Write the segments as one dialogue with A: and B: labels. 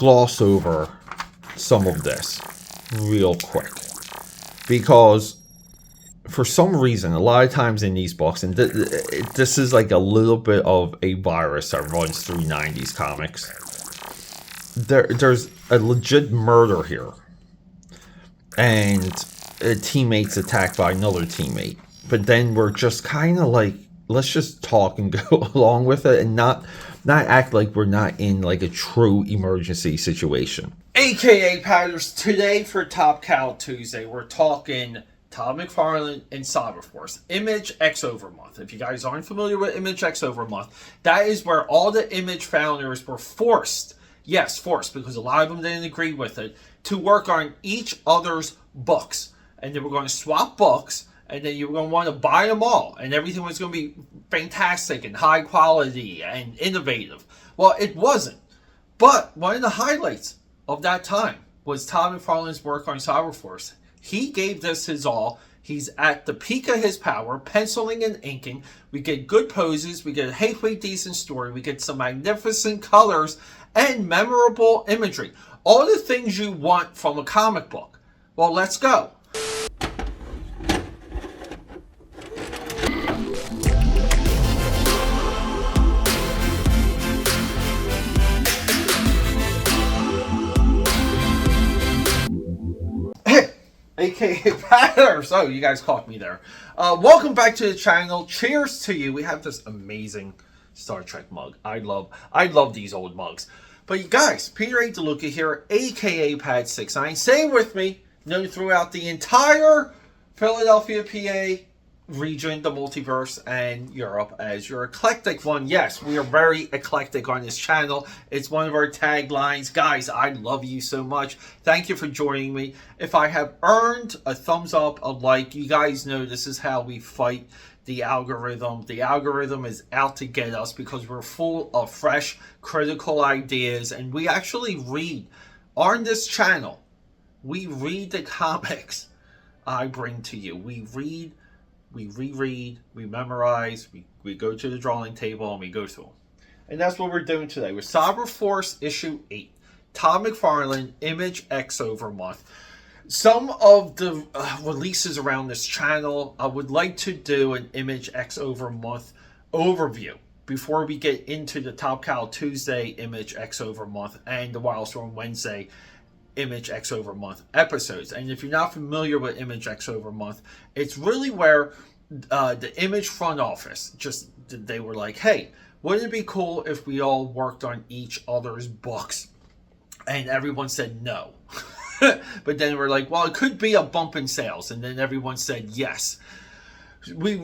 A: gloss over some of this real quick, because for some reason, a lot of times in these books, and this is like a little bit of a virus that runs through 90s comics, there's a legit murder here, and a teammate's attacked by another teammate, but then we're just kind of like, let's just talk and go along with it, and not act like we're not in like a true emergency situation. AKA Padders, today for Top Cow Tuesday, we're talking Todd McFarlane and Cyber Force, Image X Month. If you guys aren't familiar with Image X Month, that is where all the Image founders were forced, yes, forced, because a lot of them didn't agree with it, to work on each other's books. And they were going to swap books, and then you were going to want to buy them all, and everything was going to be fantastic and high quality and innovative. Well, it wasn't. But one of the highlights of that time was Todd McFarlane's work on Cyber Force. He gave this his all. He's at the peak of his power, penciling and inking. We get good poses. We get a halfway decent story. We get some magnificent colors and memorable imagery. All the things you want from a comic book. Well, let's go. AKA Padders. Oh, you guys caught me there. Welcome back to the channel. Cheers to you. We have this amazing Star Trek mug. I love these old mugs. But you guys, Peter A DeLuca here, AKA Pad69. Stay with me. Known throughout the entire Philadelphia, PA region, the multiverse, and Europe as your eclectic one. Yes, we are very eclectic on this channel. It's one of our taglines. Guys, I love you so much. Thank you for joining me. If I have earned a thumbs up, a like, you guys know this is how we fight the algorithm. The algorithm is out to get us because we're full of fresh, critical ideas, and we actually read on this channel. We read the comics I bring to you. We read, we reread, we memorize, we go to the drawing table, and we go through them. And that's what we're doing today with Cyber Force issue 8. Todd McFarlane, Image X Month. Some of the releases around this channel, I would like to do an Image X Month overview before we get into the Top Cow Tuesday Image X Month and the Wildstorm Wednesday Image X Month episodes. And if you're not familiar with Image X Month, it's really where the Image front office they were like, hey, wouldn't it be cool if we all worked on each other's books? And everyone said no. But then we're like, well, it could be a bump in sales, and then everyone said yes. We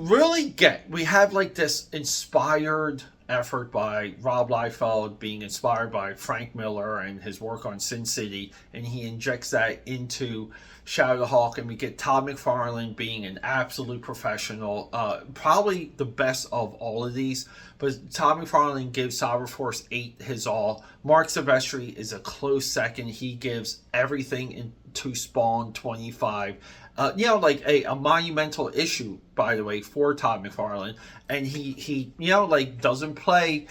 A: have like this inspired effort by Rob Liefeld, being inspired by Frank Miller and his work on Sin City, and he injects that into Shadowhawk, and we get Todd McFarlane being an absolute professional, probably the best of all of these. But Todd McFarlane gives Cyber Force 8 his all. Marc Silvestri is a close second. He gives everything into Spawn 25. Like a monumental issue, by the way, for Todd McFarlane. And he doesn't play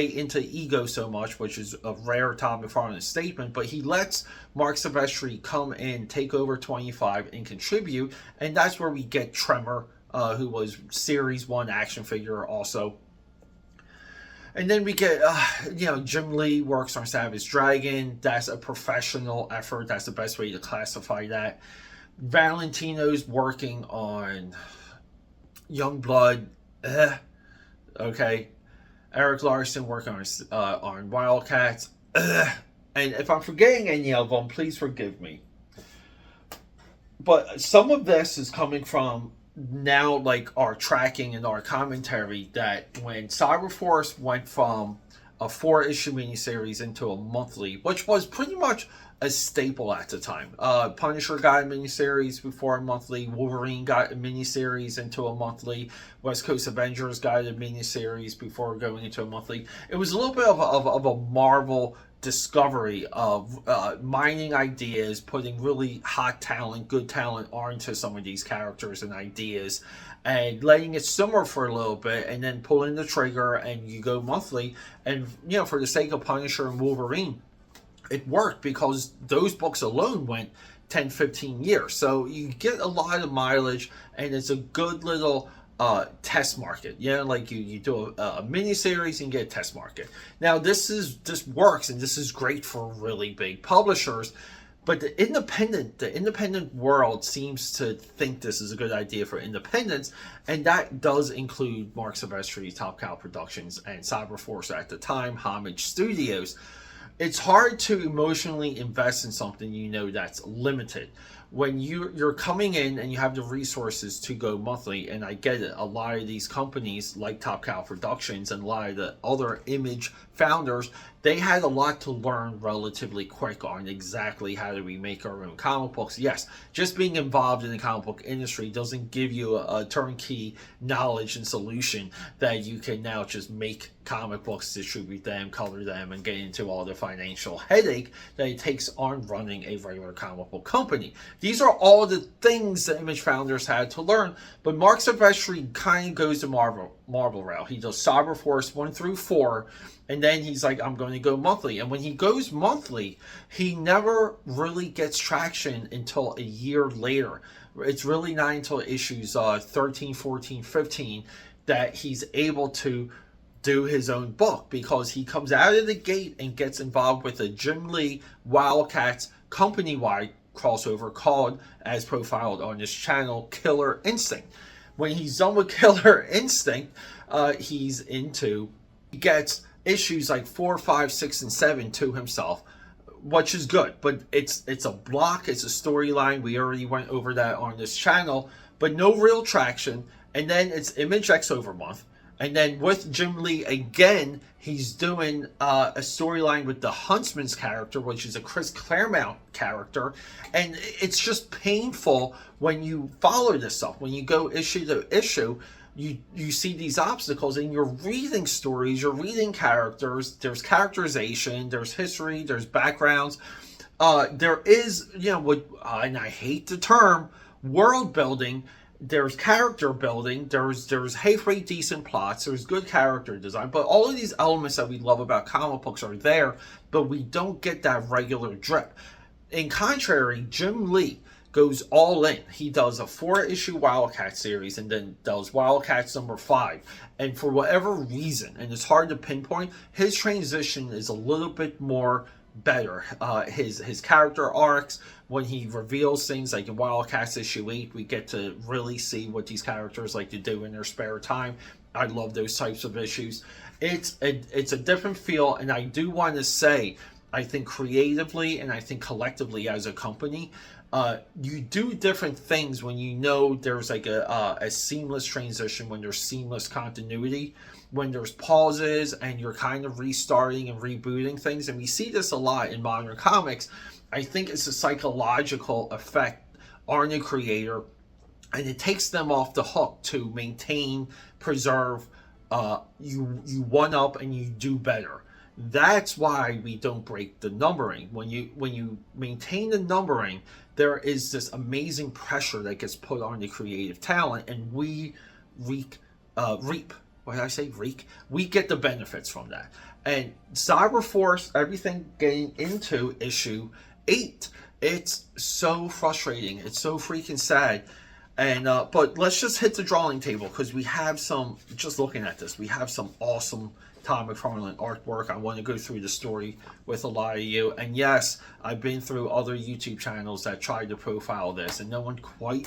A: into ego so much, which is a rare Todd McFarlane statement, but he lets Marc Silvestri come in, take over 25, and contribute, and that's where we get Tremor, who was Series 1 action figure also. And then we get, Jim Lee works on Savage Dragon. That's a professional effort. That's the best way to classify that. Valentino's working on Youngblood. Okay. Eric Larson working on Wildcats. And if I'm forgetting any of them, please forgive me. But some of this is coming from now, like our tracking and our commentary, that when Cyber Force went from a 4-issue miniseries into a monthly, which was pretty much a staple at the time. Punisher got a miniseries before a monthly. Wolverine got a miniseries into a monthly. West Coast Avengers got a miniseries before going into a monthly. It was a little bit of a Marvel discovery of mining ideas, putting really hot talent, good talent onto some of these characters and ideas, and letting it simmer for a little bit, and then pulling the trigger and you go monthly. And for the sake of Punisher and Wolverine, it worked because those books alone went 10, 15 years. So you get a lot of mileage, and it's a good little test market. Like you do a mini series and get a test market. Now this works, and this is great for really big publishers. But the independent world seems to think this is a good idea for independents, and that does include Marc Silvestri, Top Cow Productions, and Cyber Force at the time, Homage Studios. It's hard to emotionally invest in something that's limited. When you're coming in and you have the resources to go monthly, and I get it, a lot of these companies like Top Cow Productions and a lot of the other Image founders, they had a lot to learn relatively quick on exactly how do we make our own comic books. Yes, just being involved in the comic book industry doesn't give you a turnkey knowledge and solution that you can now just make comic books, distribute them, color them, and get into all the financial headache that it takes on running a regular comic book company. These are all the things the Image founders had to learn, but Marc Silvestri kind of goes the Marvel route. He does Cyber Force 1 through 4, and then he's like, I'm going to go monthly. And when he goes monthly, he never really gets traction until a year later. It's really not until issues 13, 14, 15 that he's able to do his own book, because he comes out of the gate and gets involved with a Jim Lee Wildcats company-wide crossover called, as profiled on this channel, Killer Instinct. When he's done with Killer Instinct, he gets issues like 4, 5, 6, and 7 to himself, which is good. But it's a block, it's a storyline. We already went over that on this channel, but no real traction. And then it's Image X Month. And then with Jim Lee again, he's doing a storyline with the Huntsman's character, which is a Chris Claremont character. And it's just painful when you follow this stuff. When you go issue to issue, you see these obstacles, and you're reading stories, you're reading characters. There's characterization, there's history, there's backgrounds. There is, and I hate the term, world building. There's character building, there's halfway decent plots, there's good character design, but all of these elements that we love about comic books are there, but we don't get that regular drip. In contrary, Jim Lee goes all in. He does a 4-issue Wildcat series and then does Wildcats number 5. And for whatever reason, and it's hard to pinpoint, his transition is a little bit more better. His character arcs, when he reveals things like in Wildcats issue 8, we get to really see what these characters like to do in their spare time. I love those types of issues. It's a different feel, and I do want to say, I think creatively and I think collectively as a company, you do different things when you know there's like a seamless transition, when there's seamless continuity, when there's pauses and you're kind of restarting and rebooting things. And we see this a lot in modern comics. I think it's a psychological effect on the creator, and it takes them off the hook to maintain, preserve, you one up and you do better. That's why we don't break the numbering. When you maintain the numbering, there is this amazing pressure that gets put on the creative talent, and we reap. What did I say? Reek. We get the benefits from that. And Cyber Force, everything getting into issue 8, it's so frustrating. It's so freaking sad. And but let's just hit the drawing table, because we have some. Just looking at this, we have some awesome Todd McFarlane artwork. I want to go through the story with a lot of you. And yes, I've been through other YouTube channels that tried to profile this, and no one quite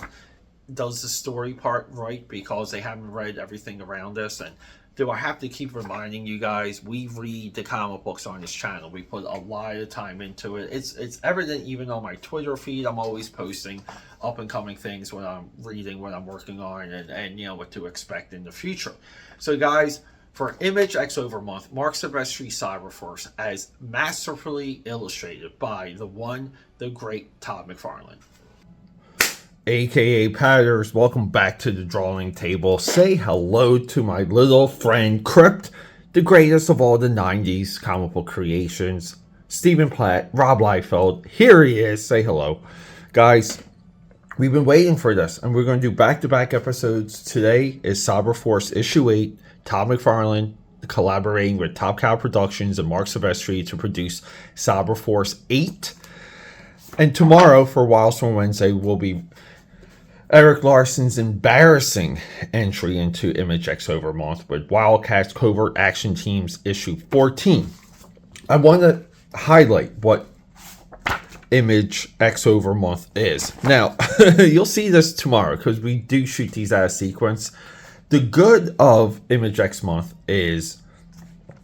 A: does the story part right, because they haven't read everything around this. And do I have to keep reminding you guys, we read the comic books on this channel. We put a lot of time into it. It's evident even on my Twitter feed. I'm always posting up and coming things when I'm reading, what I'm working on, and what to expect in the future. So guys, for Image X Month, Marc Silvestri Cyber Force, as masterfully illustrated by the one, the great Todd McFarlane. AKA Padders, welcome back to the drawing table. Say hello to my little friend Crypt, the greatest of all the 90s comic book creations. Stephen Platt, Rob Liefeld, here he is. Say hello. Guys, we've been waiting for this, and we're going to do back-to-back episodes. Today is Cyber Force issue 8, Todd McFarlane, collaborating with Top Cow Productions and Marc Silvestri to produce Cyber Force 8. And tomorrow, for Wildstorm Wednesday, will be Erik Larsen's embarrassing entry into Image X Month with Wildcats Covert Action Teams issue 14. I want to highlight what Image X Month is. Now, you'll see this tomorrow because we do shoot these out of sequence. The good of Image X Month is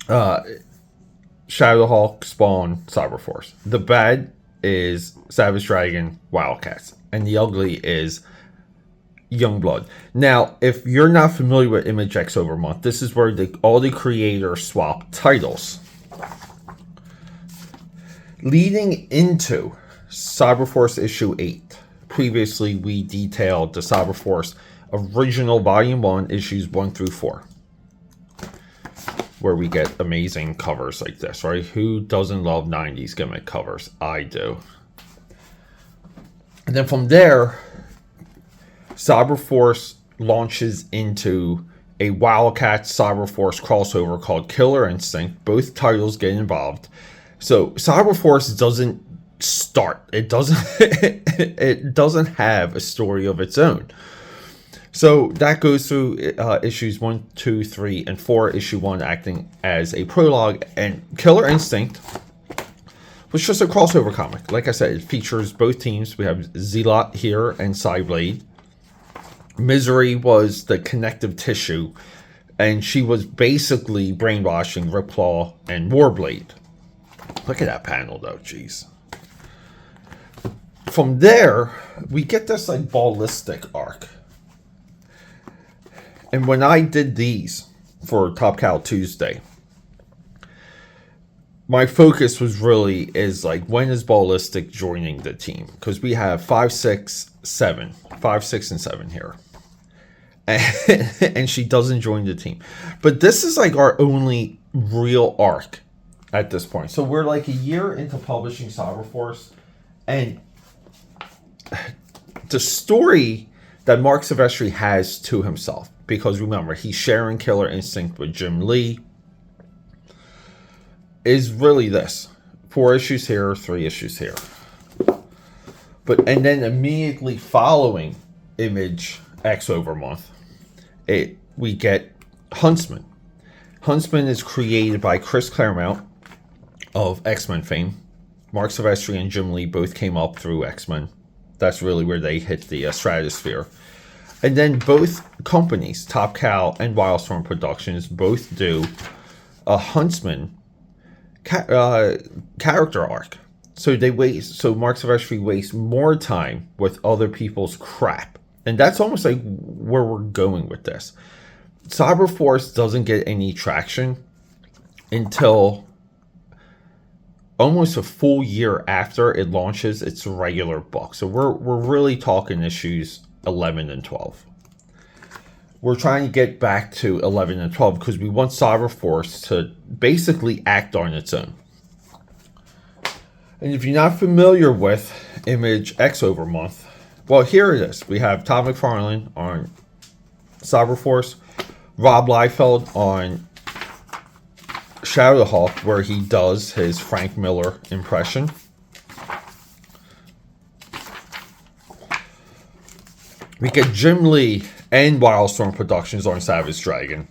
A: Shadowhawk, Spawn, Cyber Force. The bad is Savage Dragon, Wildcats. And the ugly is Youngblood. Now, if you're not familiar with Image X Month, this is where all the creators swap titles. Leading into Cyber Force issue 8, previously we detailed the Cyber Force original volume 1 issues 1 through 4, where we get amazing covers like this, right? Who doesn't love 90s gimmick covers? I do. And then from there, Cyber Force launches into a Wildcat Cyber Force crossover called Killer Instinct. Both titles get involved. So Cyber Force doesn't start. It doesn't it doesn't have a story of its own. So that goes through issues 1, 2, 3, and 4. Issue 1 acting as a prologue, and Killer Instinct was just a crossover comic. Like I said, it features both teams. We have Zealot here and Psyblade. Misery was the connective tissue, and she was basically brainwashing Ripclaw and Warblade. Look at that panel, though. Jeez. From there, we get this like ballistic arc. And when I did these for Top Cow Tuesday, my focus was really is like, when is Ballistic joining the team? Because we have 5, 6, 7. 5, 6, and 7 here. And she doesn't join the team. But this is like our only real arc at this point. So we're like a year into publishing Cyber Force. And the story that Marc Silvestri has to himself, because remember, he's sharing Killer Instinct with Jim Lee, is really this: 4 issues here, 3 issues here. And then immediately following Image X Month, we get Huntsman. Huntsman is created by Chris Claremont of X-Men fame. Marc Silvestri and Jim Lee both came up through X-Men. That's really where they hit the stratosphere. And then both companies, Top Cow and Wildstorm Productions, both do a Huntsman character arc. So Marc Silvestri wastes more time with other people's crap. And that's almost like where we're going with this. Cyber Force doesn't get any traction until almost a full year after it launches its regular book. So we're really talking issues 11 and 12. We're trying to get back to 11 and 12 because we want Cyber Force to basically act on its own. And if you're not familiar with Image X Month, well, here it is. We have Todd McFarlane on Cyber Force, Rob Liefeld on Shadowhawk, where he does his Frank Miller impression. We get Jim Lee and Wildstorm Productions on Savage Dragon,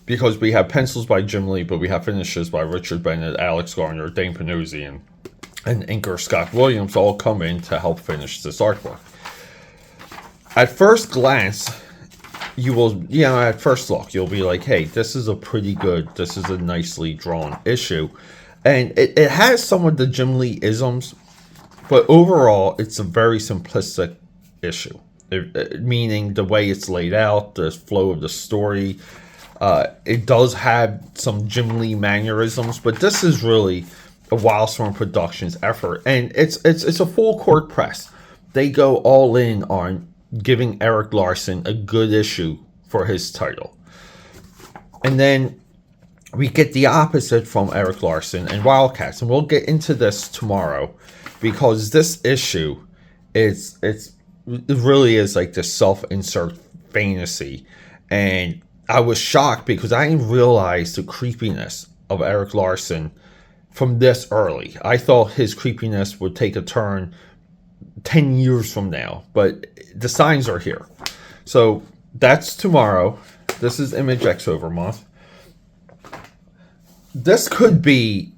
A: because we have pencils by Jim Lee, but we have finishes by Richard Bennett, Alex Garner, Dane Panosian, and inker Scott Williams all come in to help finish this artwork. At first glance, at first look, you'll be like, hey, this is a nicely drawn issue. And it has some of the Jim Lee isms, but overall, it's a very simplistic issue. Meaning the way it's laid out, the flow of the story. It does have some Jim Lee mannerisms, but this is really a Wildstorm Productions effort. And it's a full court press. They go all in on giving Erik Larsen a good issue for his title. And then we get the opposite from Erik Larsen and Wildcats. And we'll get into this tomorrow, because this issue it really is like this self-insert fantasy. And I was shocked because I didn't realize the creepiness of Erik Larsen from this early. I thought his creepiness would take a turn 10 years from now, but the signs are here. So that's tomorrow. This is Imave X Month. This could be,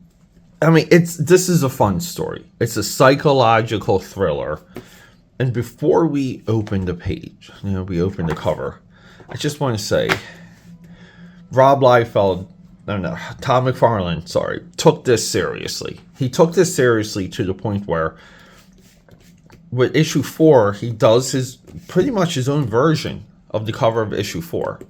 A: I mean, this is a fun story. It's a psychological thriller. And before we open the page, we open the cover, I just want to say, Todd McFarlane, took this seriously. He took this seriously to the point where with issue 4, he does pretty much his own version of the cover of issue 4.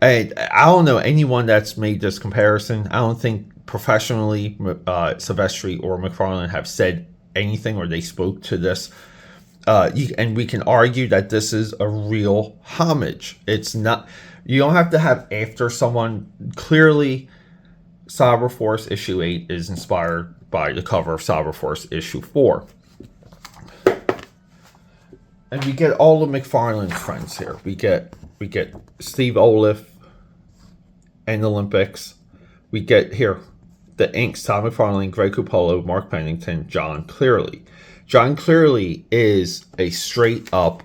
A: And I don't know anyone that's made this comparison. I don't think professionally Silvestri or McFarlane have said anything or they spoke to this. And we can argue that this is a real homage. It's not. You don't have to have after someone. Clearly, Cyber Force issue 8 is inspired by the cover of Cyber Force issue 4. And we get all the McFarlane friends here. We get Steve Olive and Olympics. We get here the inks: Todd McFarlane, Greg Capullo, Mark Pennington, John Clearly. John Clearly is a straight up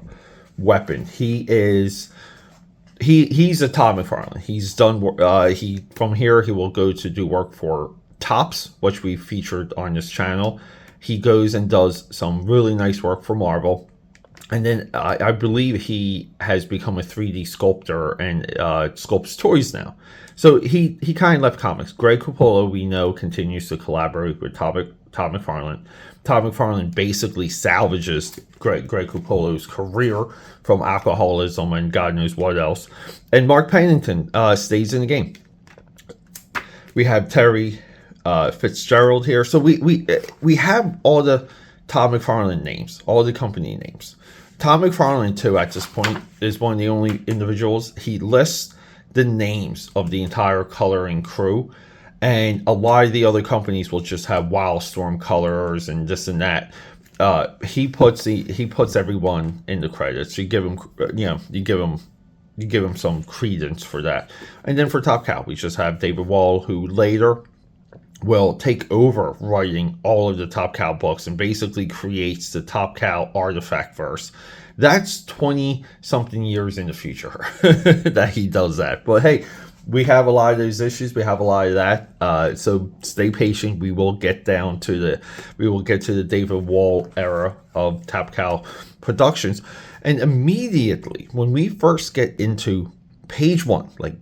A: weapon. He's a Todd McFarlane. He's done from here he will go to do work for Topps, which we featured on this channel. He goes and does some really nice work for Marvel. And then I believe he has become a 3D sculptor and sculpts toys now. So he kind of left comics. Greg Capullo, we know, continues to collaborate with Todd McFarlane. Todd McFarlane basically salvages Greg Capullo's career from alcoholism and God knows what else. And Mark Pennington stays in the game. We have Terry Fitzgerald here. So we have all the Todd McFarlane names, all the company names. Todd McFarlane, too, at this point, is one of the only individuals. He lists the names of the entire coloring crew, and a lot of the other companies will just have Wildstorm colors and this and that. He puts everyone in the credits. You give him some credence for that. And then for Top Cow, we just have David Wall, who later will take over writing all of the Top Cow books and basically creates the Top Cow artifact verse. That's 20-something years in the future that he does that. But hey, we have a lot of those issues. We have a lot of that. So stay patient. We will get to the David Wall era of Top Cow Productions. And immediately, when we first get into page 1, like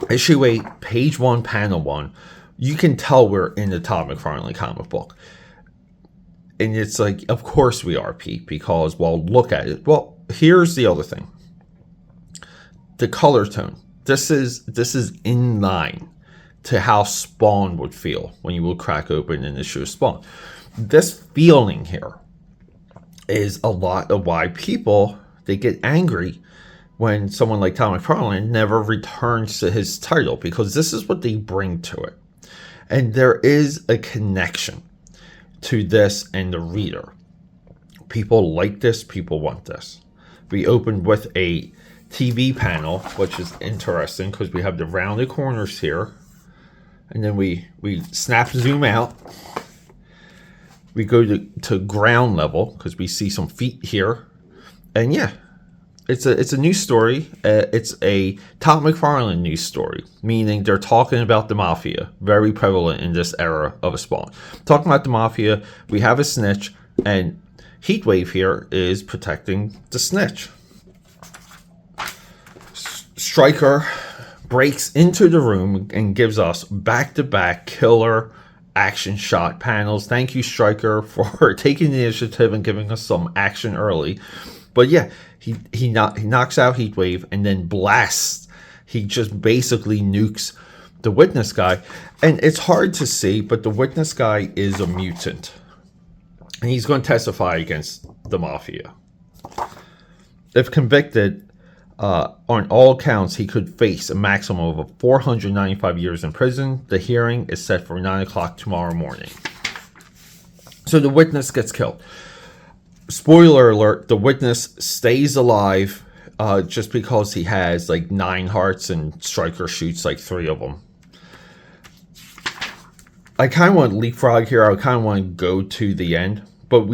A: issue 8, page 1, panel 1, you can tell we're in the Todd McFarlane comic book. And it's like, of course we are, Pete, because, well, look at it. Well, here's the other thing. The color tone. This is in line to how Spawn would feel when you would crack open an issue of Spawn. This feeling here is a lot of why they get angry when someone like Todd McFarlane never returns to his title, because this is what they bring to it. And there is a connection to this and the reader. People like this. People want this. We opened with a TV panel, which is interesting because we have the rounded corners here. And then we zoom out. We go to ground level because we see some feet here. And yeah, it's a news story. It's a Todd McFarlane news story, meaning they're talking about the mafia, very prevalent in this era of a Spawn. Talking about the mafia, we have a snitch, and Heatwave here is protecting the snitch. Stryker breaks into the room and gives us back-to-back killer action shot panels. Thank you, Stryker, for taking the initiative and giving us some action early. But yeah, he knocks out Heatwave and then blasts. He just basically nukes the Witness guy. And it's hard to see, but the Witness guy is a mutant. And he's going to testify against the Mafia. If convicted, on all counts, he could face a maximum of 495 years in prison. The hearing is set for 9 o'clock tomorrow morning. So the Witness gets killed. Spoiler alert, the Witness stays alive just because he has like 9 hearts and Striker shoots like 3 of them. I kind of want to leapfrog here. I kind of want to go to the end, but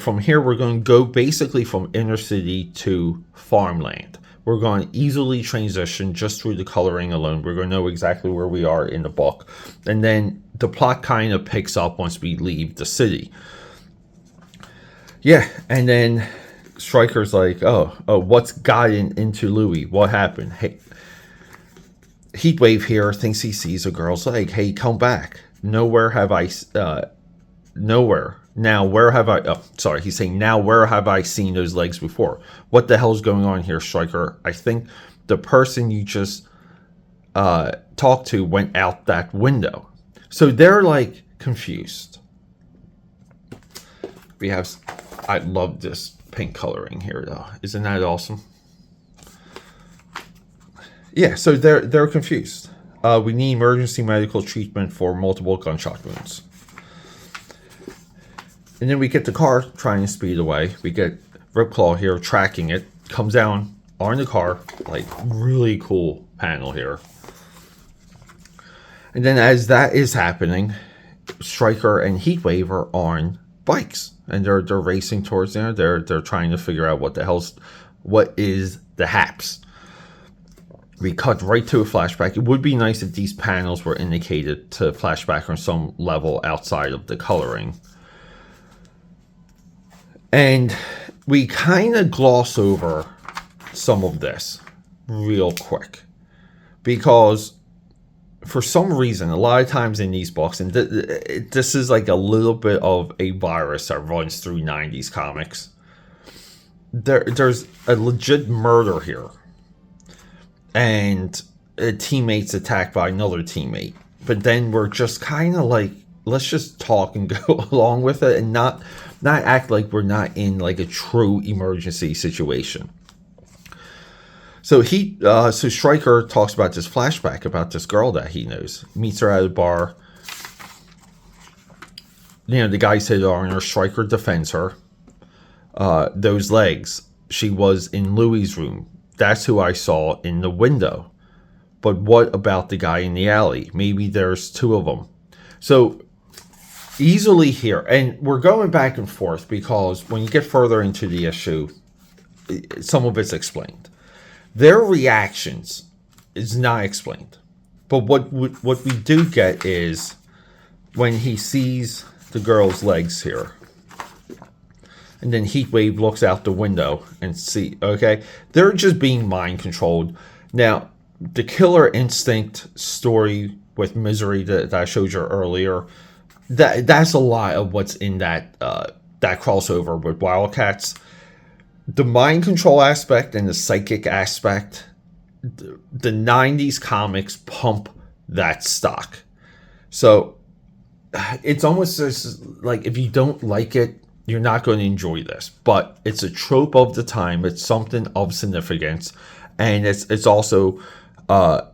A: from here we're going to go basically from inner city to farmland. We're going to easily transition just through the coloring alone. We're going to know exactly where we are in the book, and then the plot kind of picks up once we leave the city. Yeah, and then Striker's like, oh, what's gotten into Louis? What happened? Hey. Heatwave here thinks he sees a girl's leg. Hey, come back. Nowhere have I... nowhere. Now, where have I... Oh, sorry. He's saying, now, where have I seen those legs before? What the hell's going on here, Striker? I think the person you just talked to went out that window. So they're, like, confused. We have... I love this pink coloring here, though. Isn't that awesome? Yeah, so they're confused. We need emergency medical treatment for multiple gunshot wounds. And then we get the car trying to speed away. We get Ripclaw here tracking it. Comes down on the car. Like, really cool panel here. And then as that is happening, Striker and Heatwave are on bikes. And they're racing towards there. They're trying to figure out what is the haps. We cut right to a flashback. It would be nice if these panels were indicated to flashback on some level outside of the coloring. And we kind of gloss over some of this real quick. Because for some reason, a lot of times in these books, and this is like a little bit of a virus that runs through 90s comics. There's a legit murder here. And a teammate's attacked by another teammate. But then we're just kind of like, let's just talk and go along with it and not act like we're not in like a true emergency situation. So so Striker talks about this flashback about this girl that he knows. Meets her at a bar. You know, the guy said on her, Striker defends her. Those legs. She was in Louis' room. That's who I saw in the window. But what about the guy in the alley? Maybe there's 2 of them. So easily here, and we're going back and forth because when you get further into the issue, some of it's explained. Their reactions is not explained. But what we do get is when he sees the girl's legs here. And then Heatwave looks out the window and see, okay, they're just being mind controlled. Now, the Killer Instinct story with Misery that I showed you earlier, that's a lot of what's in that crossover with Wildcats. The mind control aspect and the psychic aspect, the 90s comics pump that stock. So it's almost just like if you don't like it, you're not going to enjoy this, but it's a trope of the time. It's something of significance, and it's also, like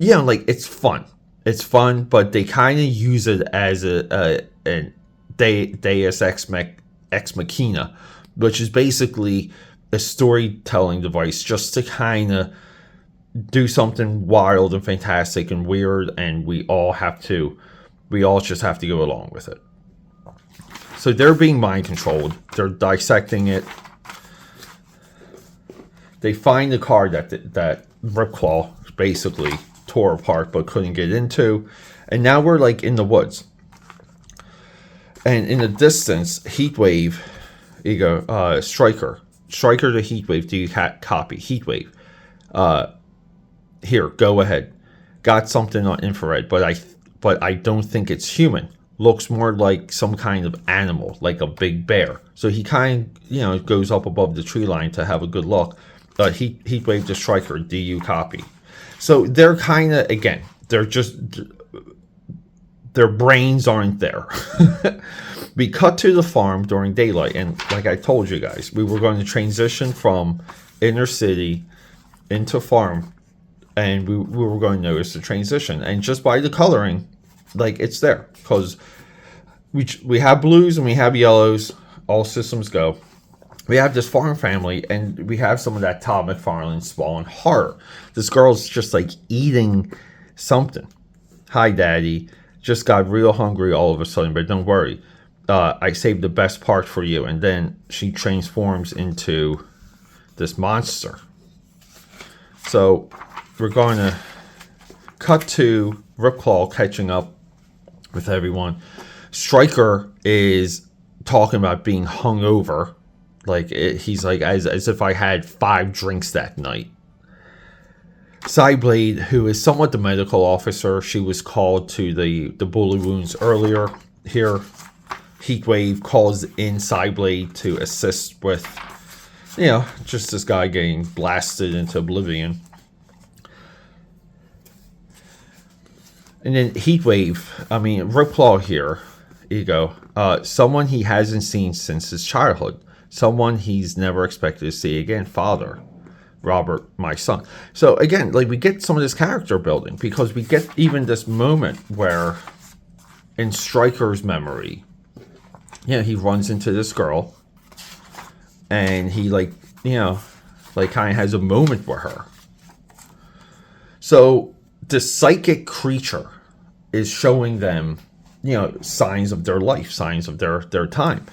A: it's fun. It's fun, but they kind of use it as a Deus Ex Machina, which is basically a storytelling device just to kind of do something wild and fantastic and weird, and we all just have to go along with it. So they're being mind controlled. They're dissecting it. They find the car that Ripclaw basically tore apart but couldn't get into. And now we're like in the woods. And in the distance, Heatwave, Striker to Heatwave, do you copy? Heatwave. Here, go ahead. Got something on infrared, but I don't think it's human. Looks more like some kind of animal, like a big bear. So he kind of, goes up above the tree line to have a good look. Heatwave to Striker, do you copy? So they're kind of, again, they're just, their brains aren't there. We cut to the farm during daylight, and like I told you guys, we were going to transition from inner city into farm, and we were going to notice the transition. And just by the coloring, like, it's there, because we have blues and we have yellows, all systems go. we have this farm family, and we have some of that Todd McFarlane Spawn horror. This girl's just like eating something. Hi, Daddy. Just got real hungry all of a sudden, but don't worry. I saved the best part for you. And then she transforms into this monster. So we're going to cut to Ripclaw catching up with everyone. Stryker is talking about being hungover. Like, he's like, as if I had 5 drinks that night. Cyblade, who is somewhat the medical officer, she was called to the bullet wounds earlier. Here, Heatwave calls in Cyblade to assist with, you know, just this guy getting blasted into oblivion. And then Heatwave, Ripclaw here, you go, someone he hasn't seen since his childhood. Someone he's never expected to see again. Father, Robert, my son. So again, like, we get some of this character building, because we get even this moment where in Stryker's memory, you know, he runs into this girl and he kind of has a moment with her. So the psychic creature is showing them, you know, signs of their life, signs of their time.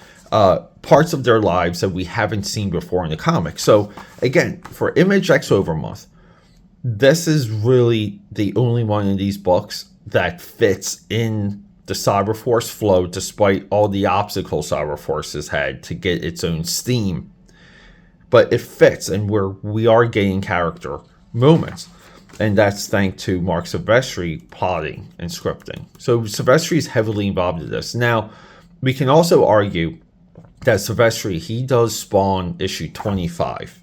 A: Parts of their lives that we haven't seen before in the comics. So again, for Image X Month, this is really the only one in these books that fits in the Cyber Force flow, despite all the obstacles Cyber Force has had to get its own steam. But it fits, and we are getting character moments. And that's thanks to Marc Silvestri plotting and scripting. So Silvestri is heavily involved in this. Now, we can also argue that Silvestri, he does Spawn issue 25.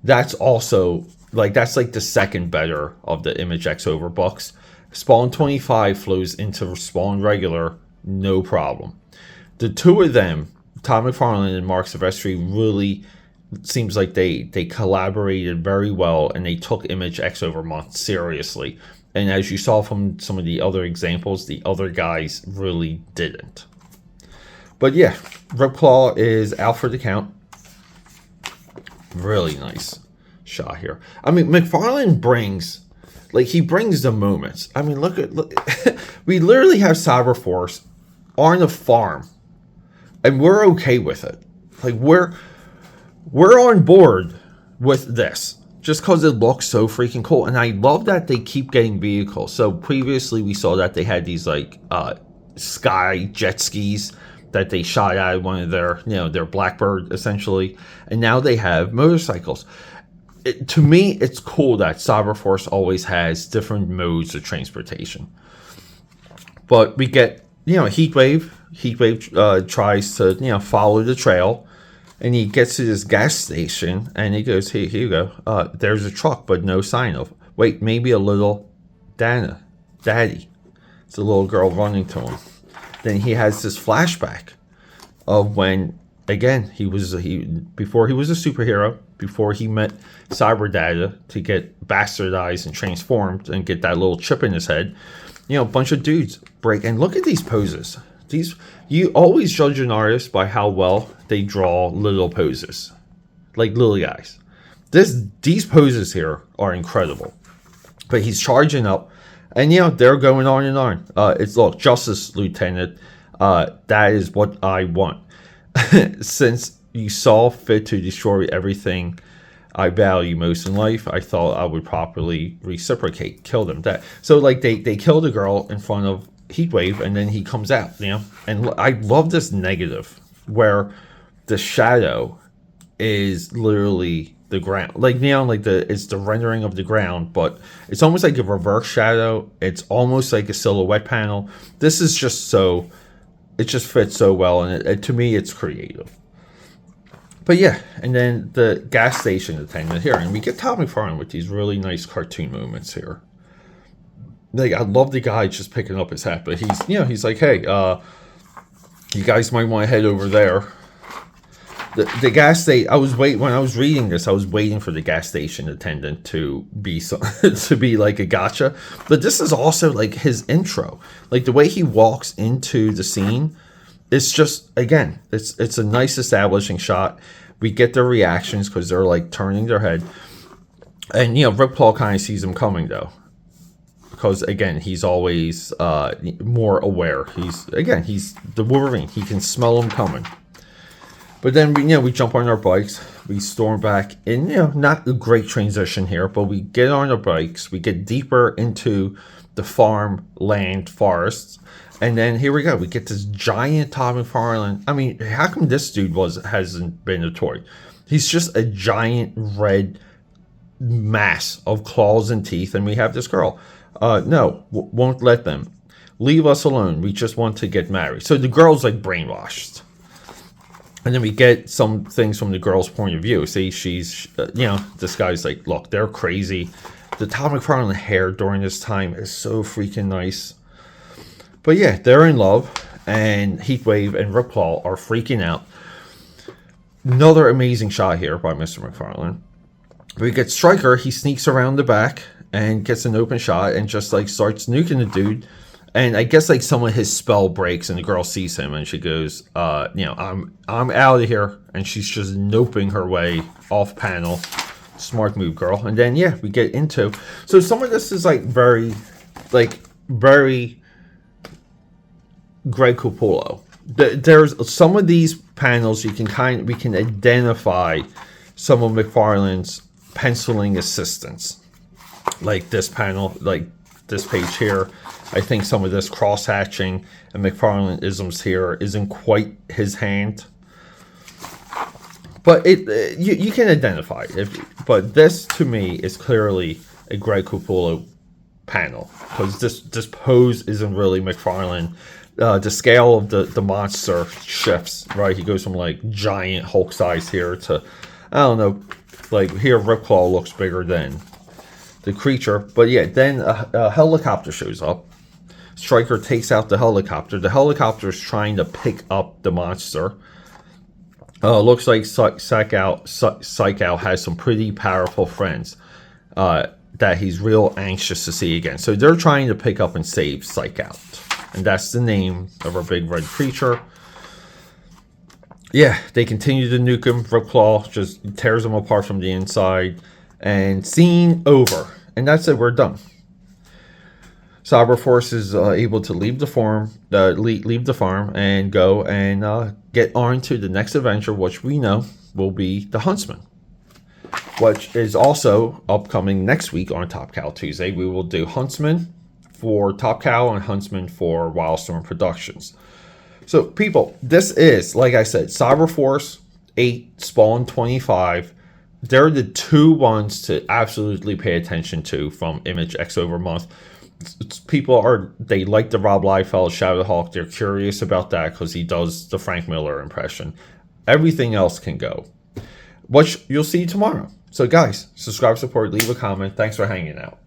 A: That's also, that's like the second better of the Image X books. Spawn 25 flows into Spawn regular, no problem. The two of them, Todd McFarlane and Marc Silvestri, really seems like they collaborated very well, and they took Image X Month seriously. And as you saw from some of the other examples, the other guys really didn't. But yeah, Ripclaw is out for the count. Really nice shot here. McFarlane brings, he brings the moments. Look, we literally have Cyber Force on a farm, and we're okay with it. We're on board with this, just because it looks so freaking cool. And I love that they keep getting vehicles. So previously we saw that they had these sky jet skis that they shot out of one of their Blackbird, essentially. And now they have motorcycles. To me, it's cool that Cyber Force always has different modes of transportation. But we get, Heatwave. Heatwave tries to, follow the trail. And he gets to this gas station, and he goes, hey, here you go. There's a truck, but no sign of. Wait, maybe a little Daddy. It's a little girl running to him. Then he has this flashback of when, again, before he was a superhero, before he met Cyber Data to get bastardized and transformed and get that little chip in his head, a bunch of dudes break. And look at these poses. You always judge an artist by how well they draw little poses, like little guys. These poses here are incredible. But he's charging up, and they're going on and on. Look, Justice Lieutenant, that is what I want. Since you saw fit to destroy everything I value most in life, I thought I would properly reciprocate, kill them. So they kill the girl in front of Heatwave, and then he comes out, and I love this negative where the shadow is literally the ground, it's the rendering of the ground, but it's almost like a reverse shadow. It's almost like a silhouette panel. This is just it just fits so well, and to me, it's creative. But yeah, and then the gas station attendant here, and we get Todd McFarlane with these really nice cartoon moments here. I love the guy just picking up his hat, but he's like, hey, you guys might want to head over there. The gas station. When I was reading this, I was waiting for the gas station attendant to be to be like a gotcha. But this is also his intro, the way he walks into the scene. It's just, again, it's a nice establishing shot.
B: We get their reactions because they're like turning their head. And, you know, Ripclaw kind of sees them coming, though. Because, again, he's always more aware. He's the Wolverine. He can smell them coming. But then, we jump on our bikes. We storm back. And, not a great transition here. But we get on our bikes. We get deeper into the farmland forests. And then here we go. We get this giant Todd McFarlane. I mean, how come this dude hasn't been a toy? He's just a giant red mass of claws and teeth. And we have this girl. No, won't let them. Leave us alone. We just want to get married. So the girl's like brainwashed. And then we get some things from the girl's point of view. See, she's, this guy's like, look, they're crazy. The Todd McFarlane hair during this time is so freaking nice. But yeah, they're in love. And Heatwave and Ripclaw are freaking out. Another amazing shot here by Mr. McFarlane. We get Stryker. He sneaks around the back and gets an open shot and just like starts nuking the dude. And I guess like some of his spell breaks and the girl sees him and she goes, I'm out of here. And she's just noping her way off panel. Smart move, girl. And then, we get into. So some of this is like very Greg Capullo. There's some of these panels we can identify some of McFarlane's penciling assistants. Like this panel, like this page here. I think some of this cross-hatching and McFarlane-isms here isn't quite his hand. But you can identify it. But this, to me, is clearly a Greg Capullo panel. Because this pose isn't really McFarlane. The scale of the monster shifts, right? He goes from, like, giant Hulk size here to, I don't know, like, here Ripclaw looks bigger than the creature. But, then a helicopter shows up. Stryker takes out the helicopter. The helicopter is trying to pick up the monster. Looks like Psych-Out has some pretty powerful friends that he's real anxious to see again. So they're trying to pick up and save Psych-Out. And that's the name of our big red creature. They continue to nuke him. Ripclaw just tears him apart from the inside. And scene over. And that's it. We're done. Cyber Force is able to leave the farm, and go and get on to the next adventure, which we know will be the Huntsman, which is also upcoming next week on Top Cow Tuesday. We will do Huntsman for Top Cow and Huntsman for Wildstorm Productions. So, people, this is, like I said, Cyber Force 8, Spawn 25. They're the two ones to absolutely pay attention to from Image X Month. They like the Rob Liefeld Shadowhawk. They're curious about that because he does the Frank Miller impression. Everything else can go, which you'll see tomorrow. So guys, subscribe, support, leave a comment. Thanks for hanging out.